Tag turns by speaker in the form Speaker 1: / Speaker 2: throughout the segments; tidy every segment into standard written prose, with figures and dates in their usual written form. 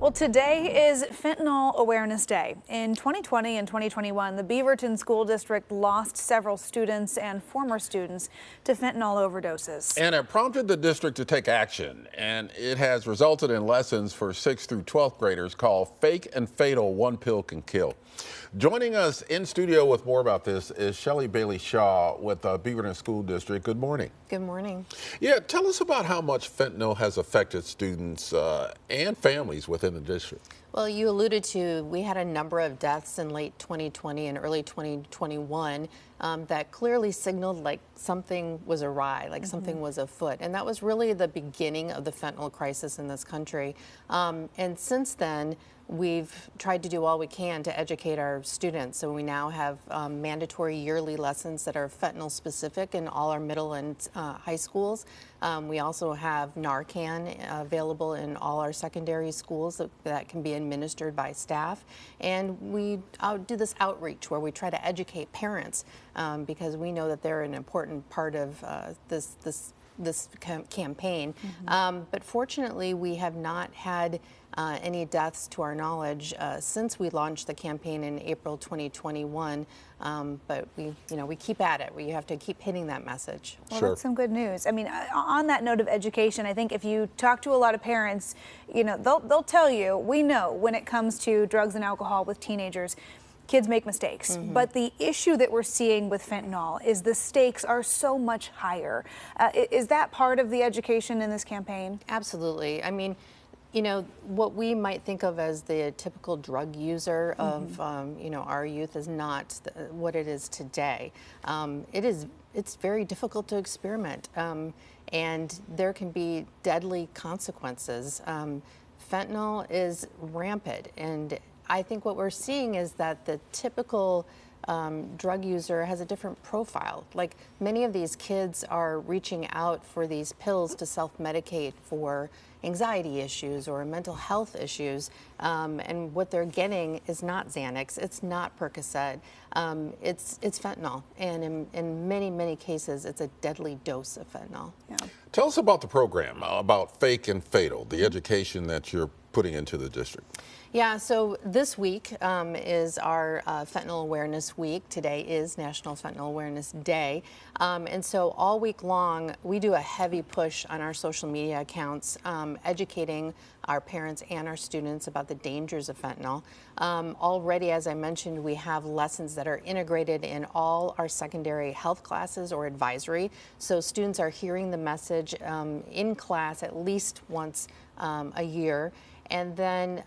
Speaker 1: Well, today is Fentanyl Awareness Day. In 2020 and 2021, the Beaverton School District lost several students and former students to fentanyl overdoses.
Speaker 2: And it prompted the district to take action, and it has resulted in lessons for 6th through 12th graders called Fake and Fatal, One Pill Can Kill. Joining us in studio with more about this is Shelley Bailey Shaw with Beaverton School District. Good morning.
Speaker 3: Good morning.
Speaker 2: Yeah, tell us about how much fentanyl has affected students and families within the district.
Speaker 3: Well, you alluded to, we had a number of deaths in late 2020 and early 2021 that clearly signaled like something was awry, like something was afoot. And that was really the beginning of the fentanyl crisis in this country. And since then, we've tried to do all we can to educate our students. So we now have mandatory yearly lessons that are fentanyl specific in all our middle and high schools. We also have Narcan available in all our secondary schools that can be administered by staff. And we do this outreach where we try to educate parents because we know that they're an important part of this campaign. But fortunately, we have not had any deaths to our knowledge since we launched the campaign in April 2021. But we keep at it. We have to keep hitting that message.
Speaker 1: Well, that's some good news. I mean, on that note of education, I think if you talk to a lot of parents, they'll tell you, we know when it comes to drugs and alcohol with teenagers, kids make mistakes, but the issue that we're seeing with fentanyl is the stakes are so much higher. Is that part of the education in this campaign?
Speaker 3: Absolutely. I mean, what we might think of as the typical drug user of, our youth is not what it is today. It's very difficult to experiment, and there can be deadly consequences. Fentanyl is rampant, and I think what we're seeing is that the typical drug user has a different profile. Like many of these kids are reaching out for these pills to self-medicate for anxiety issues or mental health issues, and what they're getting is not Xanax, it's not Percocet, it's fentanyl, and in many, many cases it's a deadly dose of fentanyl.
Speaker 1: Yeah.
Speaker 2: Tell us about the program, about Fake and Fatal, the education that you're putting into the district.
Speaker 3: Yeah, so this week is our Fentanyl Awareness Week. Today is National Fentanyl Awareness Day. And so all week long, we do a heavy push on our social media accounts, educating our parents and our students about the dangers of fentanyl. Already, as I mentioned, we have lessons that are integrated in all our secondary health classes or advisory. So students are hearing the message in class at least once a year. And then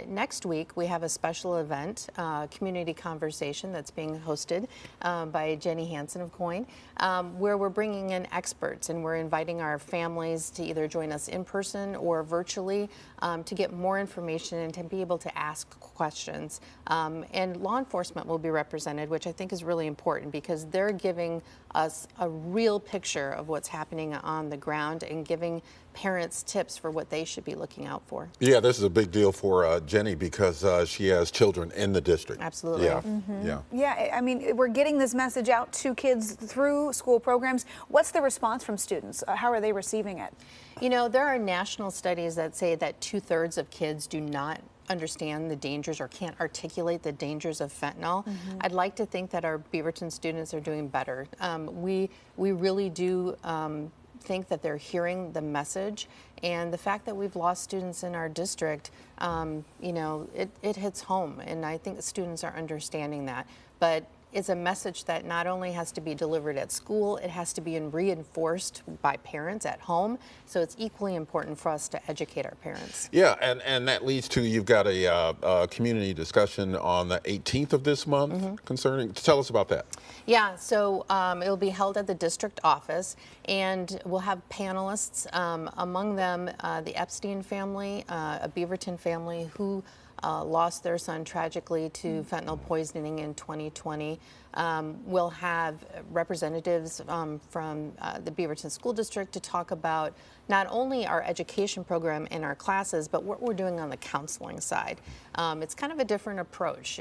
Speaker 3: next week, we have a special event, community conversation that's being hosted by Jenny Hansen of Coin, where we're bringing in experts and we're inviting our families to either join us in person or virtually to get more information and to be able to ask questions. And law enforcement will be represented, which I think is really important because they're giving us a real picture of what's happening on the ground and giving parents tips for what they should be looking out for.
Speaker 2: Yeah, this is a big deal for Jenny because she has children in the district.
Speaker 3: Absolutely.
Speaker 2: Yeah.
Speaker 1: Yeah, I mean, we're getting this message out to kids through school programs. What's the response from students? How are they receiving it?
Speaker 3: There are national studies that say that 2/3 of kids do not understand the dangers or can't articulate the dangers of fentanyl. I'd like to think that our Beaverton students are doing better. We really do think that they're hearing the message, and the fact that we've lost students in our district, it hits home, and I think the students are understanding that. But it's a message that not only has to be delivered at school, it has to be reinforced by parents at home. So it's equally important for us to educate our parents.
Speaker 2: Yeah, and that leads to, you've got a community discussion on the 18th of this month concerning, tell us about that.
Speaker 3: Yeah, so it'll be held at the district office, and we'll have panelists, among them the Epstein family, a Beaverton family who lost their son tragically to fentanyl poisoning in 2020. We'll have representatives from the Beaverton School District to talk about not only our education program in our classes, but what we're doing on the counseling side. It's kind of a different approach.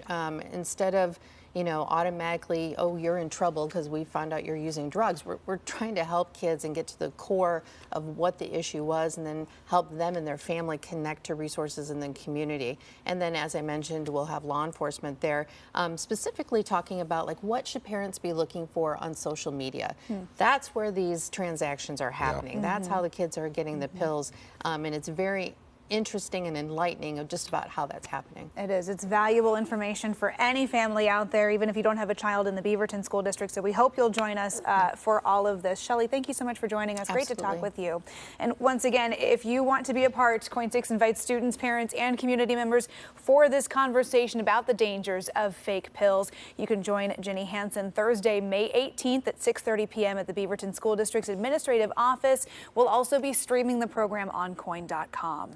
Speaker 3: Instead of automatically, oh, you're in trouble because we found out you're using drugs. We're trying to help kids and get to the core of what the issue was, and then help them and their family connect to resources in the community. And then, as I mentioned, we'll have law enforcement there, specifically talking about like what should parents be looking for on social media. That's where these transactions are happening. That's how the kids are getting the pills, and it's very interesting and enlightening of just about how that's happening.
Speaker 1: It is. It's valuable information for any family out there, even if you don't have a child in the Beaverton School District. So we hope you'll join us for all of this. Shelley, thank you so much for joining us. Great to talk with you. And once again, if you want to be a part, KOIN 6 invites students, parents, and community members for this conversation about the dangers of fake pills. You can join Jenny Hansen Thursday, May 18th at 6:30 p.m. at the Beaverton School District's administrative office. We'll also be streaming the program on KOIN.com.